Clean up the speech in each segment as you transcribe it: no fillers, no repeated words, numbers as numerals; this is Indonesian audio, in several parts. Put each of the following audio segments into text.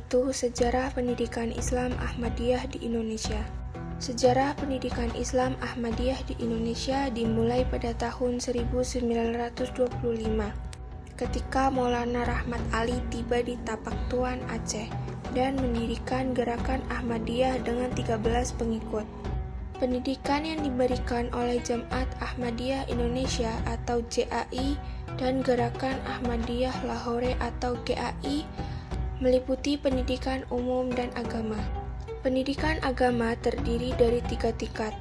1. Sejarah pendidikan Islam Ahmadiyah di Indonesia. Sejarah pendidikan Islam Ahmadiyah di Indonesia dimulai pada tahun 1925 ketika Maulana Rahmat Ali tiba di Tapak Tuan, Aceh dan mendirikan gerakan Ahmadiyah dengan 13 pengikut. Pendidikan yang diberikan oleh Jamaat Ahmadiyah Indonesia atau JAI dan Gerakan Ahmadiyah Lahore atau GAI meliputi pendidikan umum dan agama. Pendidikan agama terdiri dari 3 tingkat.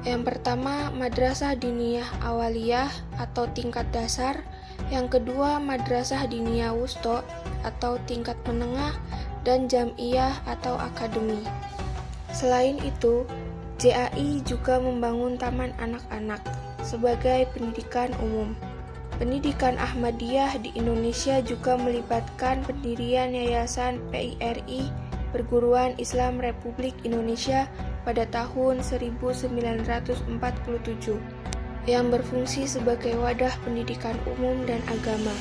Yang pertama, Madrasah Diniyah Awaliyah atau tingkat dasar. Yang kedua, Madrasah Diniyah Wusto atau tingkat menengah, dan Jam'iyah atau akademi. Selain itu, JAI juga membangun taman anak-anak sebagai pendidikan umum. Pendidikan Ahmadiyah di Indonesia juga melibatkan pendirian Yayasan PIRI Perguruan Islam Republik Indonesia pada tahun 1947 yang berfungsi sebagai wadah pendidikan umum dan agama.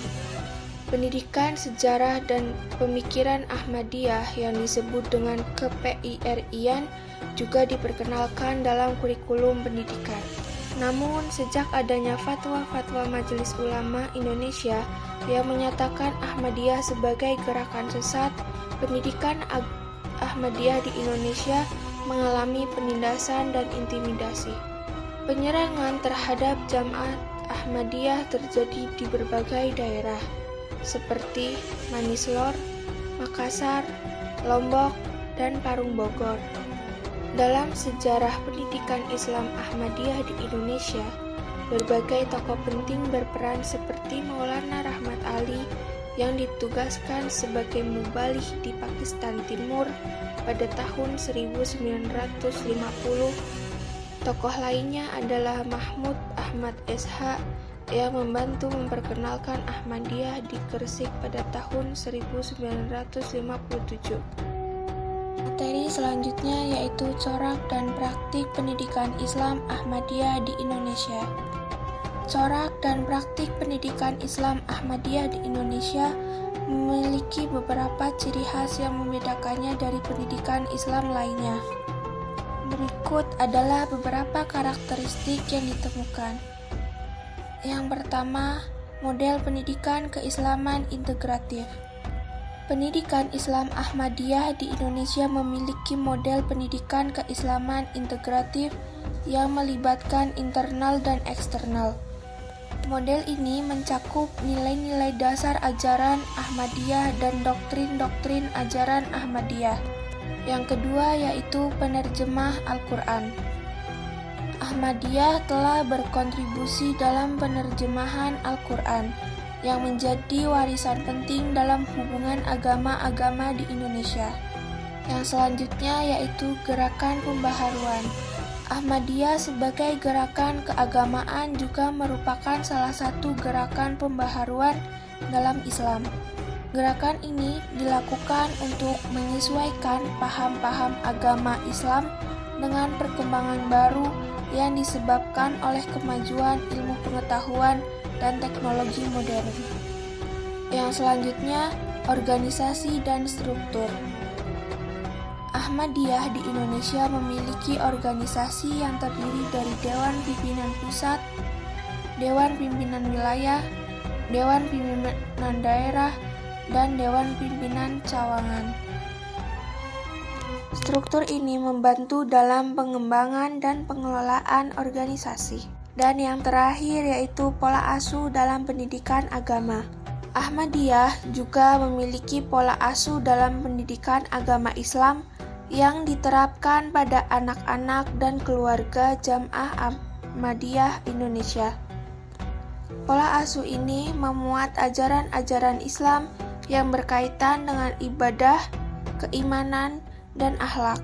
Pendidikan sejarah dan pemikiran Ahmadiyah yang disebut dengan ke-PIRI-an juga diperkenalkan dalam kurikulum pendidikan. Namun, sejak adanya fatwa-fatwa Majelis Ulama Indonesia yang menyatakan Ahmadiyah sebagai gerakan sesat, pendidikan Ahmadiyah di Indonesia mengalami penindasan dan intimidasi. Penyerangan terhadap Jamaat Ahmadiyah terjadi di berbagai daerah, seperti Manislor, Makassar, Lombok, dan Parung Bogor. Dalam sejarah pendidikan Islam Ahmadiyah di Indonesia, berbagai tokoh penting berperan seperti Maulana Rahmat Ali yang ditugaskan sebagai muballigh di Pakistan Timur pada tahun 1950. Tokoh lainnya adalah Mahmud Ahmad SH yang membantu memperkenalkan Ahmadiyah di Gresik pada tahun 1957. Materi selanjutnya yaitu corak dan praktik pendidikan Islam Ahmadiyah di Indonesia. Corak dan praktik pendidikan Islam Ahmadiyah di Indonesia memiliki beberapa ciri khas yang membedakannya dari pendidikan Islam lainnya. Berikut adalah beberapa karakteristik yang ditemukan. Yang pertama, model pendidikan keislaman integratif. Pendidikan Islam Ahmadiyah di Indonesia memiliki model pendidikan keislaman integratif yang melibatkan internal dan eksternal. Model ini mencakup nilai-nilai dasar ajaran Ahmadiyah dan doktrin-doktrin ajaran Ahmadiyah. Yang kedua yaitu penerjemah Al-Quran. Ahmadiyah telah berkontribusi dalam penerjemahan Al-Quran yang menjadi warisan penting dalam hubungan agama-agama di Indonesia. Yang selanjutnya yaitu gerakan pembaharuan. Ahmadiyah sebagai gerakan keagamaan juga merupakan salah satu gerakan pembaharuan dalam Islam. Gerakan ini dilakukan untuk menyesuaikan paham-paham agama Islam dengan perkembangan baru yang disebabkan oleh kemajuan ilmu pengetahuan dan teknologi modern. Yang selanjutnya, organisasi dan struktur. Ahmadiyah di Indonesia memiliki organisasi yang terdiri dari Dewan Pimpinan Pusat, Dewan Pimpinan Wilayah, Dewan Pimpinan Daerah, dan Dewan Pimpinan Cawangan. Struktur ini membantu dalam pengembangan dan pengelolaan organisasi. Dan yang terakhir yaitu pola asuh dalam pendidikan agama. Ahmadiyah juga memiliki pola asuh dalam pendidikan agama Islam yang diterapkan pada anak-anak dan keluarga Jamaah Ahmadiyah Indonesia. Pola asuh ini memuat ajaran-ajaran Islam yang berkaitan dengan ibadah, keimanan, dan akhlak.